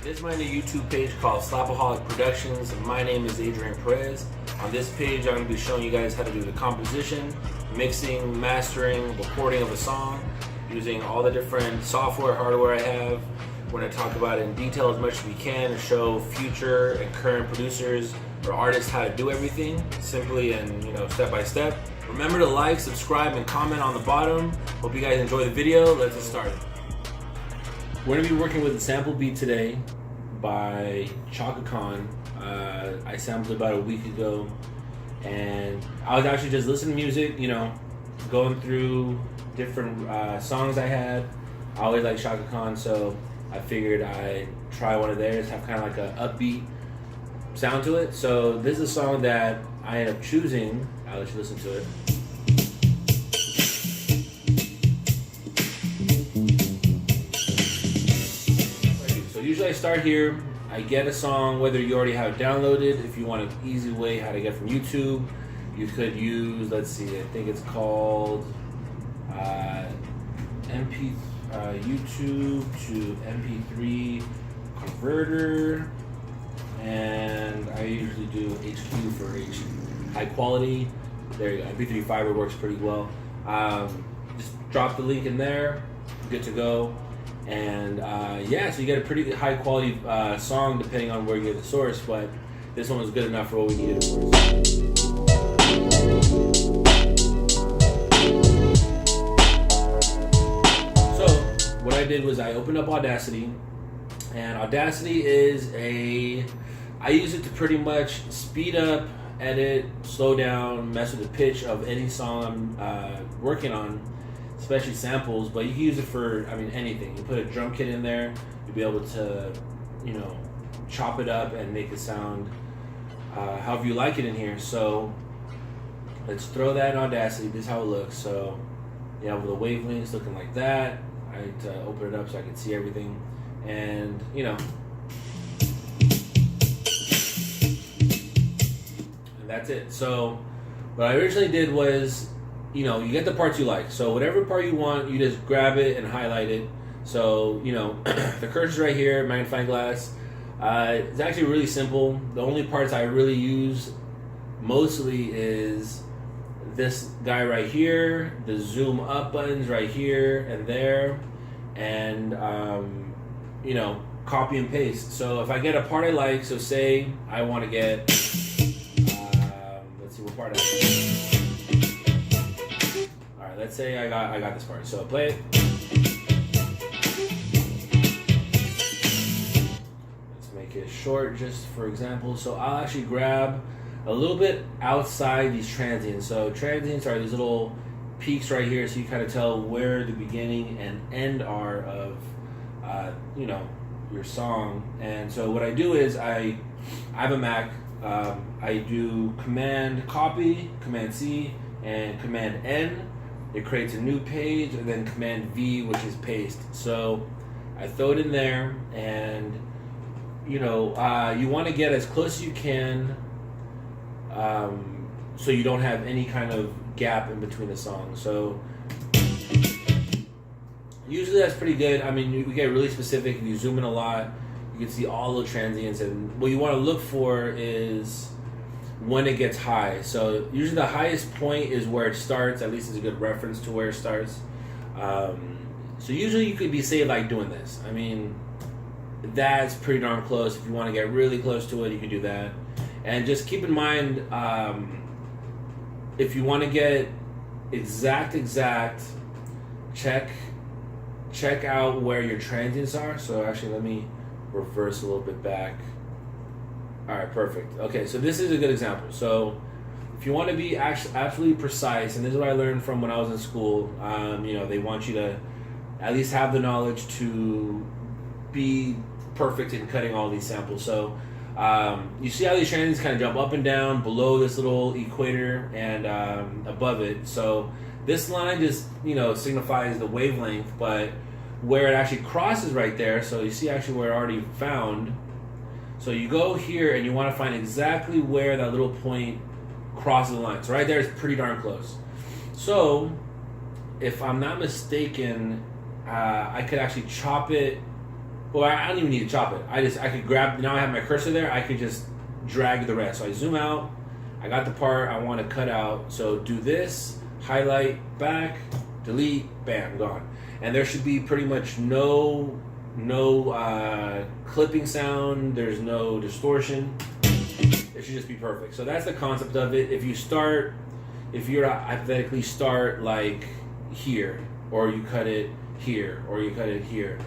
This is my new YouTube page called Slapaholic Productions, and my name is Adrian Perez. On this page, I'm going to be showing you guys how to do the composition, mixing, mastering, recording of a song, using all the different software, hardware I have. We're going to talk about it in detail as much as we can and show future and current producers or artists how to do everything simply and step by step. Remember to like, subscribe, and comment on the bottom. Hope you guys enjoy the video. Let's get started. We're going to be working with a sample beat today by Chaka Khan. I sampled it about a week ago, and I was actually just listening to music, going through different songs I had. I always like Chaka Khan, so I figured I'd try one of theirs, have kind of like an upbeat sound to it. So this is a song that I ended up choosing. I'll let you listen to it. Usually I start here, I get a song, whether you already have it downloaded. If you want an easy way how to get from YouTube, you could use, let's see, I think it's called YouTube to MP3 converter, and I usually do HQ for high quality. There you go, MP3 fiber works pretty well. Just drop the link in there, good to go. And so you get a pretty high quality song depending on where you get the source, but this one was good enough for what we needed, of course. So what I did was I opened up Audacity, and Audacity is I use it to pretty much speed up, edit, slow down, mess with the pitch of any song I'm working on, especially samples, but you can use it for, anything. You put a drum kit in there, you'll be able to, chop it up and make it sound however you like it in here. So let's throw that in Audacity. This is how it looks. So with the wavelengths looking like that, I had to open it up so I can see everything, and and that's it. So what I originally did was, you get the parts you like. So whatever part you want, you just grab it and highlight it. So, the cursor's right here, magnifying glass. It's actually really simple. The only parts I really use mostly is this guy right here, the zoom up buttons right here and there, and, copy and paste. So if I get a part I like, so say I want to get, let's see what part I like. Let's say I got this part. So play it. Let's make it short, just for example. So I'll actually grab a little bit outside these transients. So transients are these little peaks right here, so you kind of tell where the beginning and end are of your song. And so what I do is I have a Mac. I do Command Copy, Command C, and Command N. It creates a new page, and then Command V, which is paste. So I throw it in there, and you want to get as close as you can, so you don't have any kind of gap in between the songs. So usually that's pretty good. We get really specific. If you zoom in a lot, you can see all the transients, and what you want to look for is when it gets high. So usually the highest point is where it starts. At least it's a good reference to where it starts. So usually you could be saved like doing this. That's pretty darn close. If you want to get really close to it, you can do that. And just keep in mind, if you want to get exact, check out where your transients are. So actually, let me reverse a little bit back. All right, perfect. Okay, so this is a good example. So if you want to be absolutely precise, and this is what I learned from when I was in school, they want you to at least have the knowledge to be perfect in cutting all these samples. So you see how these transients kind of jump up and down below this little equator and above it. So this line just, signifies the wavelength, but where it actually crosses right there, so you see actually where it already found. So you go here and you want to find exactly where that little point crosses the line. So right there is pretty darn close. So if I'm not mistaken, I could actually chop it Well, I don't even need to chop it. I could grab, now I have my cursor there, I could just drag the rest. So I zoom out, I got the part I want to cut out. So do this, highlight, back, delete, bam, gone. And there should be pretty much no clipping sound, there's no distortion. It should just be perfect. So that's the concept of it. If you're hypothetically start like here, or you cut it here, or you cut it here,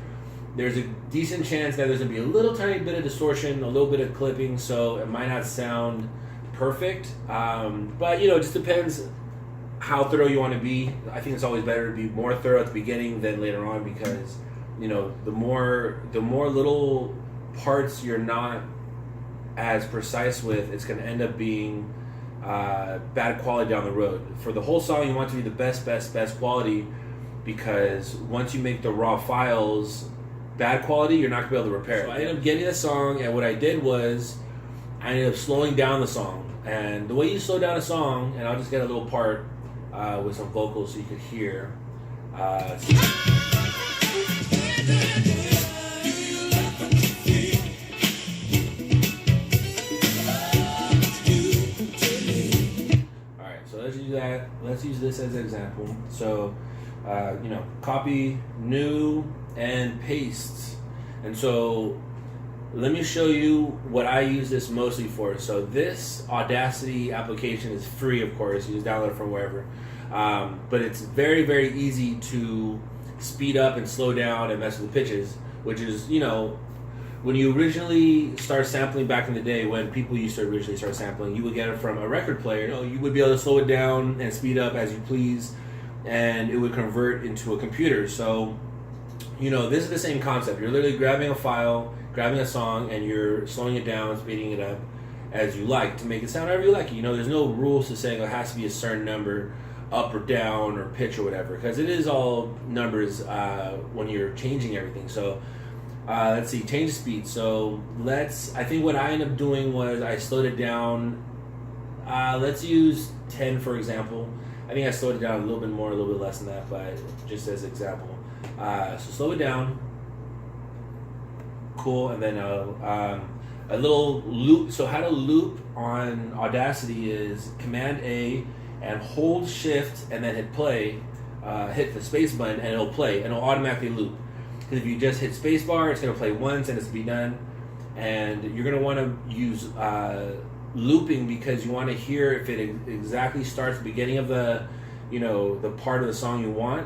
there's a decent chance that there's gonna be a little tiny bit of distortion, a little bit of clipping, so it might not sound perfect. But it just depends how thorough you want to be. I think it's always better to be more thorough at the beginning than later on, because the more little parts you're not as precise with, it's going to end up being bad quality down the road. For the whole song, you want it to be the best quality, because once you make the raw files bad quality, you're not going to be able to repair it. So I ended up getting the song, and what I did was I ended up slowing down the song. And the way you slow down a song, and I'll just get a little part with some vocals so you could hear. So let's use that. Let's use this as an example. So, copy, new, and paste. And so, let me show you what I use this mostly for. So this Audacity application is free, of course. You just download it from wherever. But it's very, very easy to speed up and slow down and mess with the pitches, which is, when you originally start sampling back in the day, when people used to originally start sampling, you would get it from a record player. You would be able to slow it down and speed up as you please, and it would convert into a computer. So, this is the same concept. You're literally grabbing a file, grabbing a song, and you're slowing it down, speeding it up as you like to make it sound however you like. There's no rules to saying it has to be a certain number, up or down, or pitch or whatever, because it is all numbers when you're changing everything. So let's see, change speed. So I think what I ended up doing was I slowed it down. Let's use 10 for example. I think I slowed it down a little bit more, a little bit less than that, but just as example. So slow it down. Cool. And then a little loop. So how to loop on Audacity is Command A and hold Shift and then hit play. Hit the space button and it'll play and it'll automatically loop. Because if you just hit spacebar, it's going to play once and it's be done. And you're going to want to use looping, because you want to hear if it exactly starts the beginning of the part of the song you want,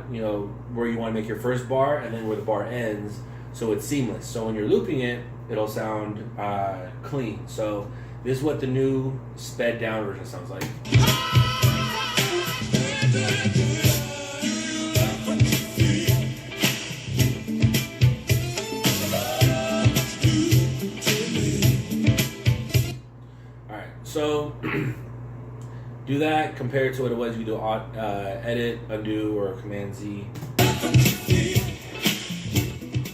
where you want to make your first bar and then where the bar ends, so it's seamless. So when you're looping it, it'll sound clean. So this is what the new sped down version sounds like. So do that compared to what it was. You do edit, undo, or Command Z.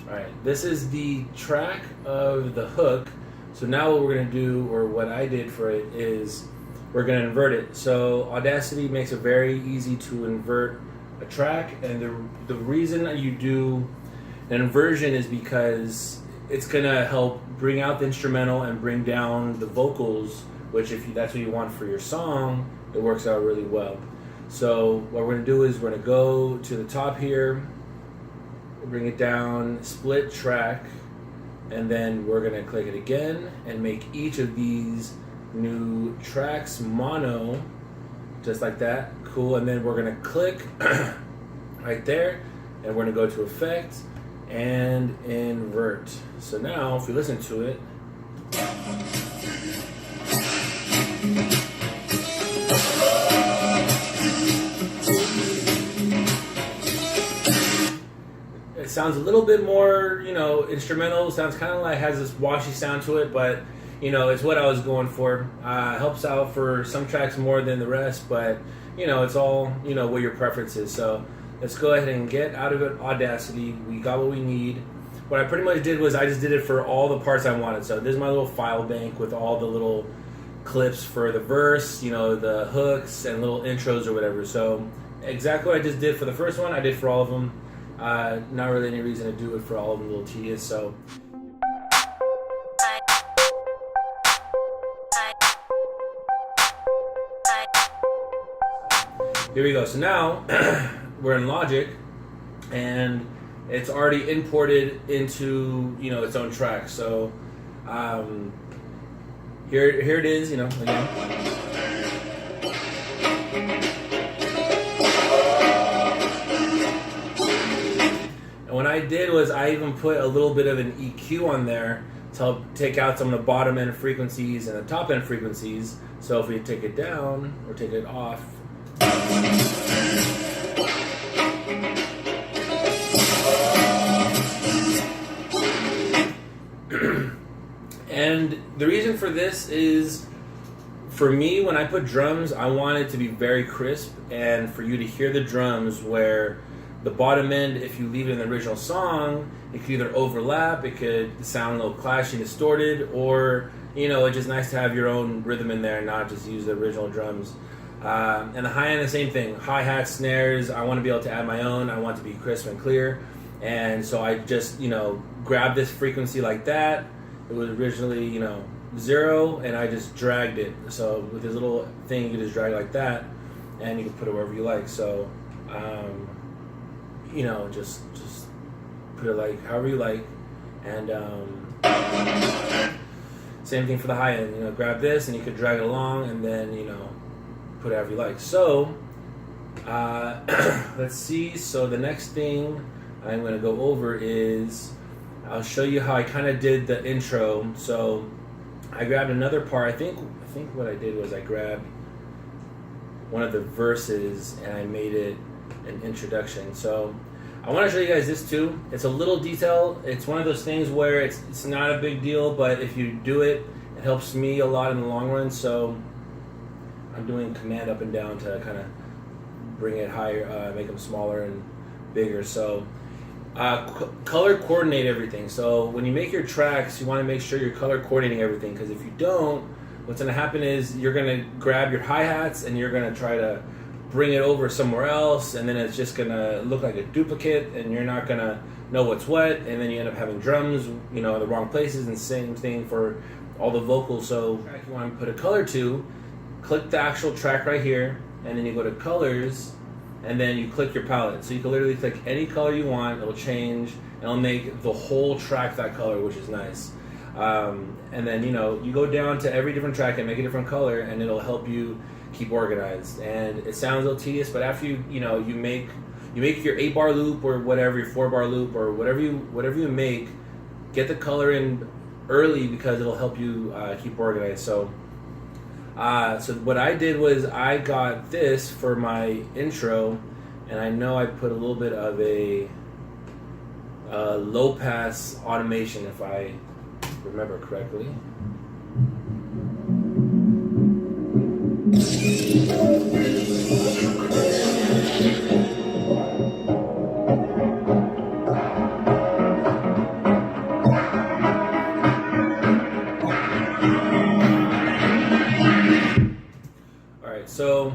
Alright, this is the track of the hook. So now what we're going to do, or what I did for it, is we're going to invert it. So Audacity makes it very easy to invert a track, and the reason that you do an inversion is because it's going to help bring out the instrumental and bring down the vocals, which if that's what you want for your song, it works out really well. So what we're going to do is we're going to go to the top here, bring it down, split track, and then we're going to click it again and make each of these new tracks mono, just like that. Cool. And then we're going to click right there, and we're going to go to Effect and Invert. So now if you listen to it, it sounds a little bit more, instrumental. Sounds kind of like, has this washy sound to it, but it's what I was going for. Helps out for some tracks more than the rest, but it's all what your preference is. So let's go ahead and get out of it Audacity. We got what we need. What I pretty much did was I just did it for all the parts I wanted. So this is my little file bank with all the little clips for the verse, the hooks and little intros or whatever. So exactly what I just did for the first one, I did for all of them. Not really any reason to do it for all of them, a little tedious. So here we go. So now we're in Logic, and it's already imported into its own track. So here it is. Again. And what I did was I even put a little bit of an EQ on there to help take out some of the bottom end frequencies and the top end frequencies. So if we take it down or take it off. And the reason for this is, for me, when I put drums, I want it to be very crisp, and for you to hear the drums where the bottom end, if you leave it in the original song, it could either overlap, it could sound a little clashy, distorted, or it's just nice to have your own rhythm in there and not just use the original drums. And the high end, the same thing. Hi-hats, snares, I want to be able to add my own. I want it to be crisp and clear. And so I just, grabbed this frequency like that. It was originally, 0, and I just dragged it. So with this little thing, you can just drag it like that, and you can put it wherever you like. So, just put it like however you like. And same thing for the high end. Grab this, and you could drag it along, and then, put it however you like. So, let's see. So the next thing I'm going to go over is I'll show you how I kind of did the intro. So I grabbed another part. I think what I did was I grabbed one of the verses and I made it an introduction. So I want to show you guys this too. It's a little detail. It's one of those things where it's not a big deal, but if you do it, it helps me a lot in the long run. So I'm doing command up and down to kind of bring it higher, make them smaller and bigger. So color coordinate everything. So when you make your tracks, you want to make sure you're color coordinating everything, because if you don't, what's going to happen is you're going to grab your hi-hats and you're going to try to bring it over somewhere else, and then it's just going to look like a duplicate, and you're not going to know what's what, and then you end up having drums in the wrong places, and same thing for all the vocals. So if you want to put a color to, click the actual track right here, and then you go to colors, and then you click your palette. So you can literally click any color you want, it'll change, and it'll make the whole track that color, which is nice. And then you go down to every different track and make a different color, and it'll help you keep organized. And it sounds a little tedious, but after you make your 8-bar loop or whatever, your 4-bar loop or whatever you make, get the color in early, because it'll help you keep organized. So what I did was I got this for my intro, and I know I put a little bit of a low pass automation, if I remember correctly. So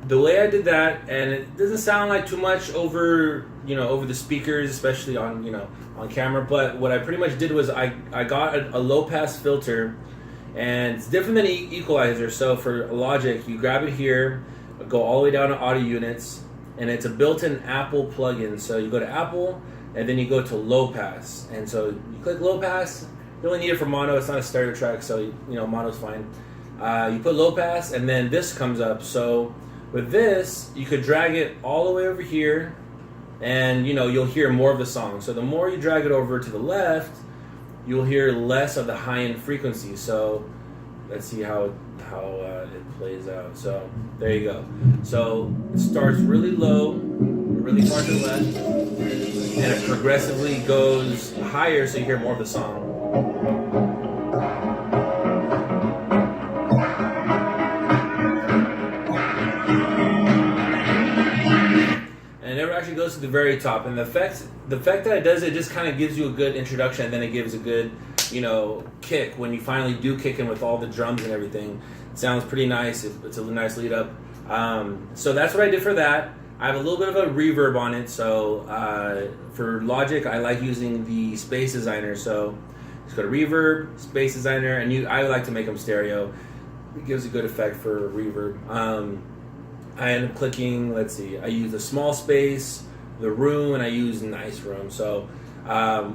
the way I did that, and it doesn't sound like too much over the speakers, especially on on camera, but what I pretty much did was I got a low pass filter, and it's different than an equalizer. So for Logic, you grab it here, go all the way down to audio units, and it's a built-in Apple plugin. So you go to Apple, and then you go to low pass, and so you click low pass. You only need it for mono. It's not a stereo track, so mono's fine. You put low pass, and then this comes up. So with this, you could drag it all the way over here, and you'll hear more of the song. So the more you drag it over to the left, you'll hear less of the high-end frequency. So let's see how it plays out. So there you go. So it starts really low, really far to the left, and it progressively goes higher, so you hear more of the song. And it never actually goes to the very top. And the fact that it does it just kind of gives you a good introduction, and then it gives a good, kick when you finally do kick in with all the drums and everything. It sounds pretty nice. It's a nice lead up. So that's what I did for that. I have a little bit of a reverb on it, so for Logic, I like using the Space Designer. So just go to Reverb, Space Designer, and I like to make them stereo. It gives a good effect for reverb. I end up clicking, let's see, I use the small space, the room, and I use nice room. So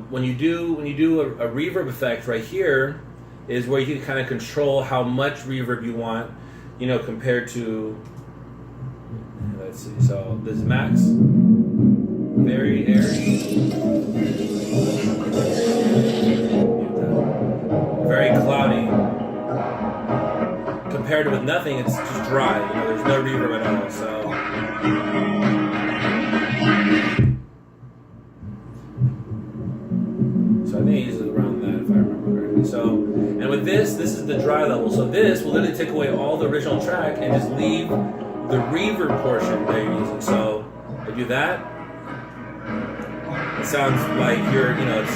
when you do a reverb effect right here is where you can kind of control how much reverb you want, you know, compared to, let's see, so this is max, very airy, very cloudy. Compared to with nothing, it's just dry. You know, there's no reverb at all. So I think it usually around that, if I remember correctly. So, and with this is the dry level. So this will literally take away all the original track and just leave the reverb portion that you're using. So I do that. It sounds like you're, you know, it's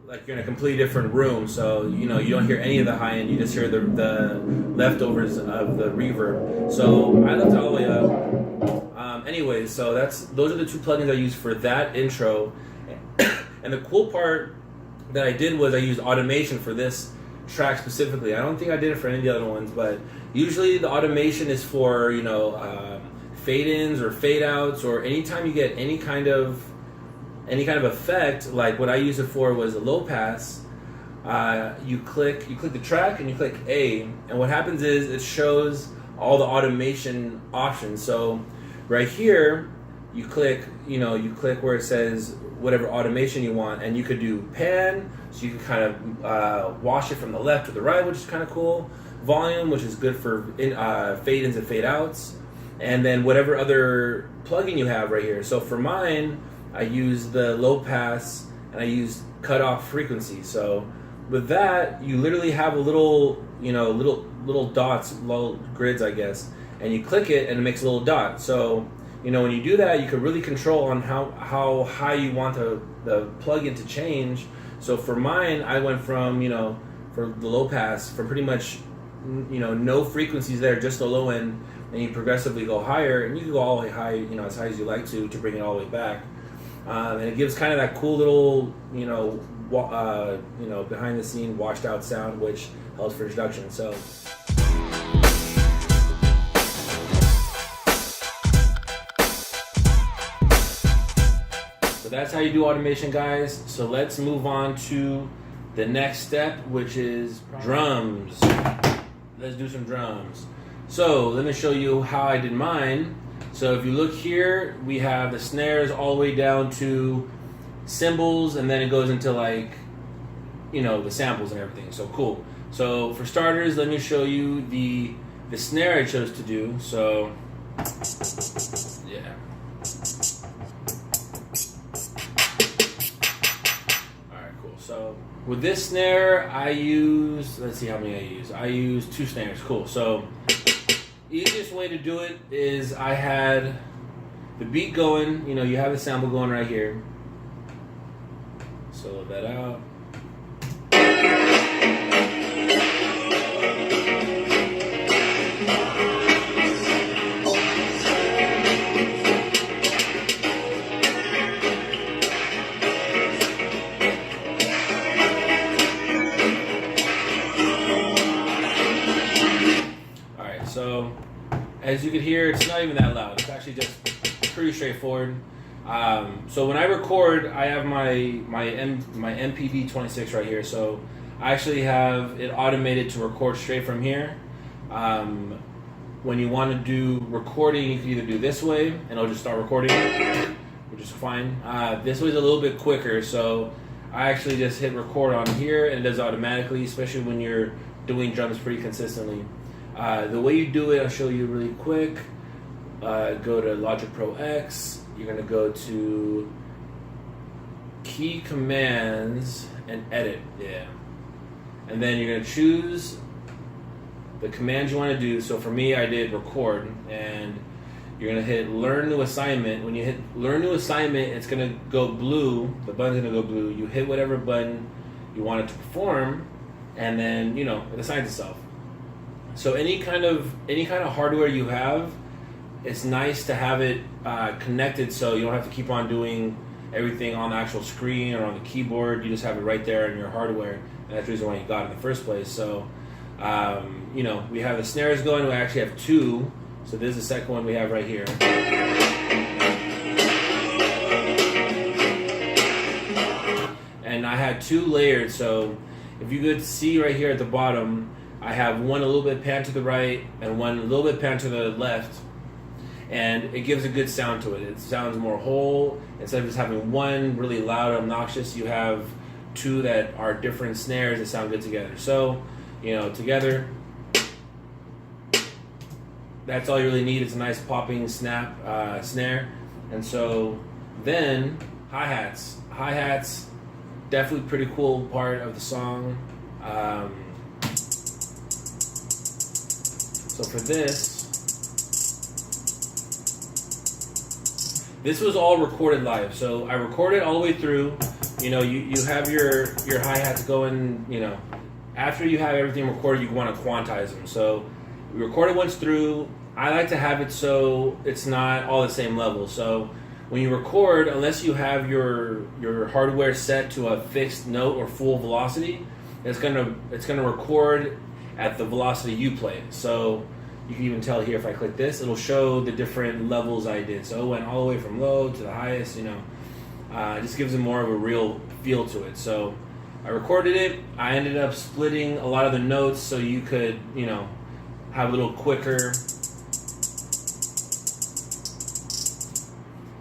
like you're in a completely different room. So, you know, you don't hear any of the high end. You just hear the leftovers of the reverb. So I left it all the way up. Anyways, so those are the two plugins I use for that intro. And the cool part that I did was I used automation for this track specifically. I don't think I did it for any of the other ones, but usually the automation is for, you know, fade-ins or fade-outs, or anytime you get any kind of effect. Like what I used it for was a low pass. You click the track and you click A, and what happens is it shows all the automation options. So right here, you click where it says whatever automation you want, and you could do pan, so you can kind of wash it from the left to the right, which is kind of cool. Volume, which is good for fade-ins and fade-outs, and then whatever other plugin you have right here. So for mine, I use the low pass and I use cutoff frequency. So with that, you literally have a little, you know, little dots, little grids, I guess, and you click it and it makes a little dot. So, you know, when you do that, you can really control on how high you want the plugin to change. So for mine, I went from, you know, for the low pass, from pretty much, you know, no frequencies there, just the low end, and you progressively go higher, and you can go all the way high, you know, as high as you like to bring it all the way back. And it gives kind of that cool little, you know, behind the scene washed out sound, which helps for introduction. So that's how you do automation, guys. So let's move on to the next step, which is drums. Let's do some drums. So let me show you how I did mine. So if you look here, we have the snares all the way down to cymbals, and then it goes into, like, you know, the samples and everything. So cool. So for starters, let me show you the snare I chose to do. So yeah. Alright, cool. So with this snare, I use, let's see how many I use. I use 2 snares. Cool. So easiest way to do it is I had the beat going, you know, you have the sample going right here. Solo that out. Alright, so as you can hear, it's not even that loud. It's actually just pretty straightforward. So when I record, I have my MPV 26 right here. So I actually have it automated to record straight from here. When you want to do recording, you can either do this way, and it'll just start recording, which is fine. This way is a little bit quicker, so I actually just hit record on here, and it does automatically, especially when you're doing drums pretty consistently. The way you do it, I'll show you really quick. Go to Logic Pro X. You're going to go to Key Commands and Edit. Yeah. And then you're going to choose the commands you want to do. So for me, I did record, and you're going to hit Learn New Assignment. When you hit Learn New Assignment, it's going to go blue. The button's going to go blue. You hit whatever button you want it to perform, and then, you know, it assigns itself. So any kind of hardware you have it's nice to have it connected so you don't have to keep on doing everything on the actual screen or on the keyboard. You just have it right there in your hardware, and that's the reason why you got it in the first place. So, you know, we have the snares going. We actually have two. So this is the second one we have right here. And I had two layered, so if you could see right here at the bottom, I have one a little bit pan to the right and one a little bit pan to the left, and it gives a good sound to it. It sounds more whole. Instead of just having one really loud, obnoxious, you have two that are different snares that sound good together. So, you know, together, that's all you really need. It's a nice popping snap snare. And so then hi-hats. Hi-hats, definitely pretty cool part of the song. So for this was all recorded live. So I recorded all the way through. You know, you have your hi-hats going, you know, after you have everything recorded, you want to quantize them. So we recorded once through. I like to have it so it's not all the same level. So when you record, unless you have your hardware set to a fixed note or full velocity, it's gonna record at the velocity you play. So you can even tell here if I click this, it'll show the different levels I did. So it went all the way from low to the highest. You know, it just gives it more of a real feel to it. So I recorded it. I ended up splitting a lot of the notes so you could, you know, have a little quicker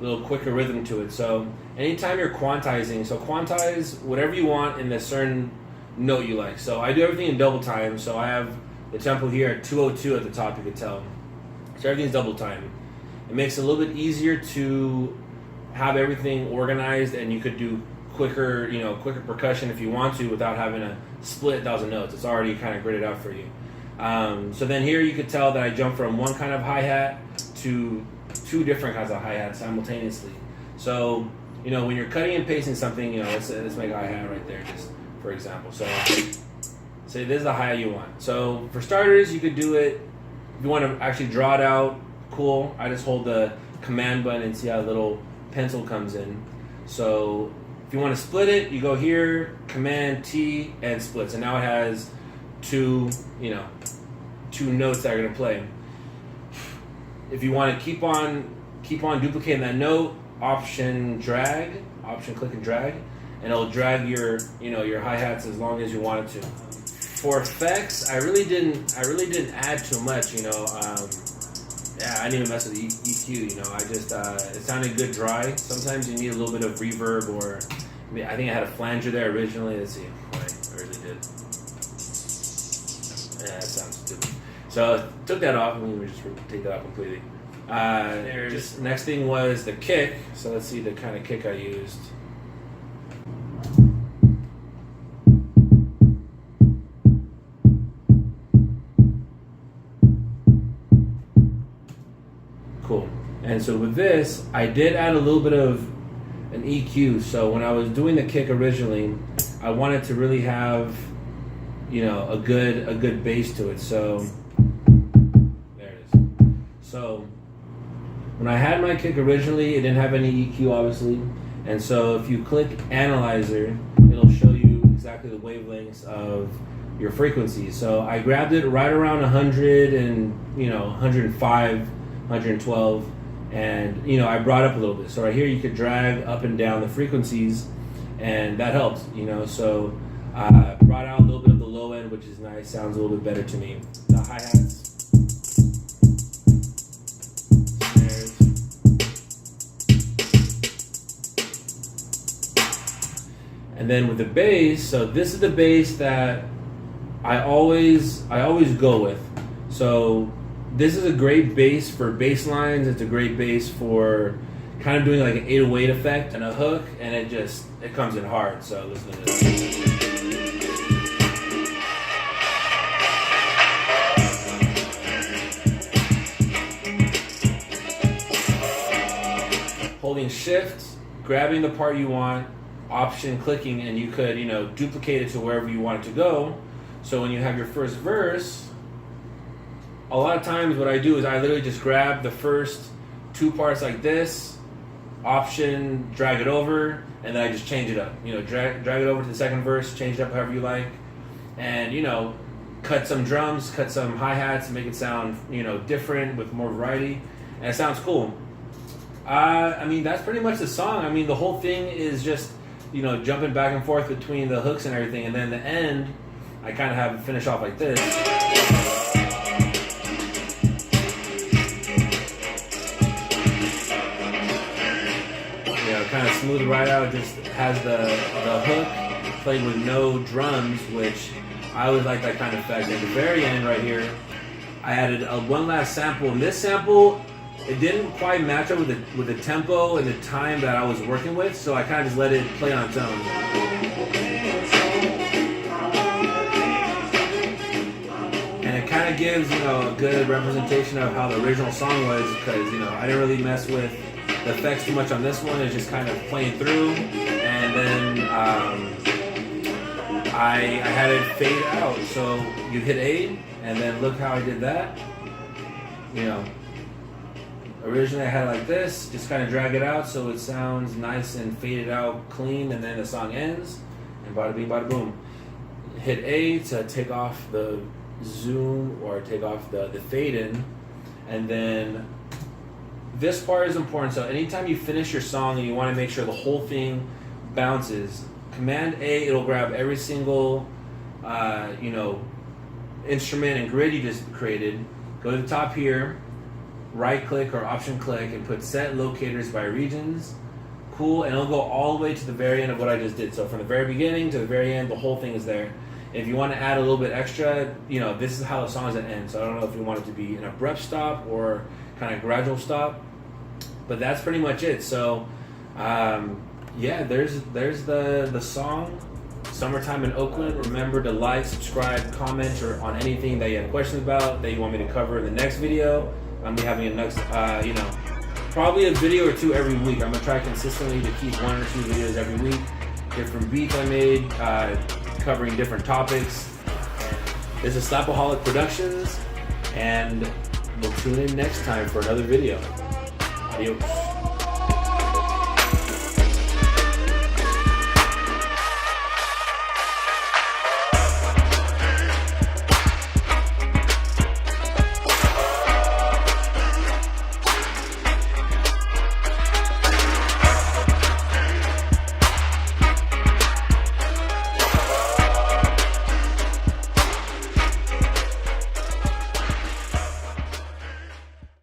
rhythm to it. So anytime you're quantizing, so quantize whatever you want in the certain note you like. So I do everything in double time. So I have the tempo here at 202 at the top, you could tell. So everything's double time. It makes it a little bit easier to have everything organized, and you could do quicker percussion if you want to without having to split 1,000 notes. It's already kind of gridded out for you. So then here you could tell that I jumped from one kind of hi-hat to two different kinds of hi-hats simultaneously. So, you know, when you're cutting and pasting something, you know, let's make a hi-hat right there, just for example. So say this is the hi-hat you want. So for starters, you could do it, if you want to actually draw it out, cool. I just hold the command button and see how the little pencil comes in. So if you want to split it, you go here, command T, and splits. And now it has two notes that are going to play. If you want to keep on duplicating that note, option click and drag, and it'll drag your hi-hats as long as you want it to. For effects, I really didn't add too much, you know. Yeah, I didn't even mess with the EQ, you know. I just it sounded good dry. Sometimes you need a little bit of reverb, or I think I had a flanger there originally. Let's see, I really did. Yeah, that sounds stupid. So I took that off, and we just take that off completely. Next thing was the kick. So let's see the kind of kick I used. Cool. And so with this, I did add a little bit of an EQ. So when I was doing the kick originally, I wanted to really have, you know, a good bass to it. So there it is. So when I had my kick originally, it didn't have any EQ, obviously. And so if you click Analyzer, it'll show you exactly the wavelengths of your frequencies. So I grabbed it right around 100 and, you know, 105, 112, and, you know, I brought up a little bit. So right here you could drag up and down the frequencies, and that helps, you know. So brought out a little bit of the low end, which is nice, sounds a little bit better to me. The hi-hats. And then with the bass, so this is the bass that I always go with. So this is a great bass for bass lines. It's a great bass for kind of doing like an 808 effect and a hook, and it comes in hard. So listen to this. Holding shift, grabbing the part you want, option clicking, and you could, you know, duplicate it to wherever you want it to go. So when you have your first verse, a lot of times what I do is I literally just grab the first 2 parts like this, Option, drag it over, and then I just change it up. You know, drag it over to the second verse, change it up however you like, and you know, cut some drums, cut some hi-hats, make it sound, you know, different with more variety, and it sounds cool. I mean, that's pretty much the song. I mean, the whole thing is just, you know, jumping back and forth between the hooks and everything, and then the end, I kind of have it finish off like this. You know, kind of smooth right out. It just has the hook played with no drums, which I always like that kind of effect. At the very end right here, I added one last sample, and this sample, it didn't quite match up with the tempo and the time that I was working with, so I kind of just let it play on its own. And it kind of gives, you know, a good representation of how the original song was, because, you know, I didn't really mess with the effects too much on this one. It's just kind of playing through, and then I had it fade out. So you hit A, and then look how I did that. You know, originally I had it like this, just kind of drag it out so it sounds nice and faded out clean, and then the song ends, and bada bing, bada boom. Hit A to take off the zoom or take off the fade in, and then this part is important. So anytime you finish your song and you want to make sure the whole thing bounces, Command A, it'll grab every single you know, instrument and grid you just created, go to the top here, right click or option click, and put set locators by regions. Cool, and it'll go all the way to the very end of what I just did. So from the very beginning to the very end, the whole thing is there. If you want to add a little bit extra, you know, this is how the song is at end. So I don't know if you want it to be an abrupt stop or kind of gradual stop, but that's pretty much it. So yeah, there's the song, Summertime in Oakland. Remember to like, subscribe, comment, or on anything that you have questions about that you want me to cover in the next video. I'm gonna be having a next, you know, probably a video or 2 every week. I'm gonna try consistently to keep 1 or 2 videos every week. Different beats I made, covering different topics. This is Slapaholic Productions, and we'll tune in next time for another video. Adios.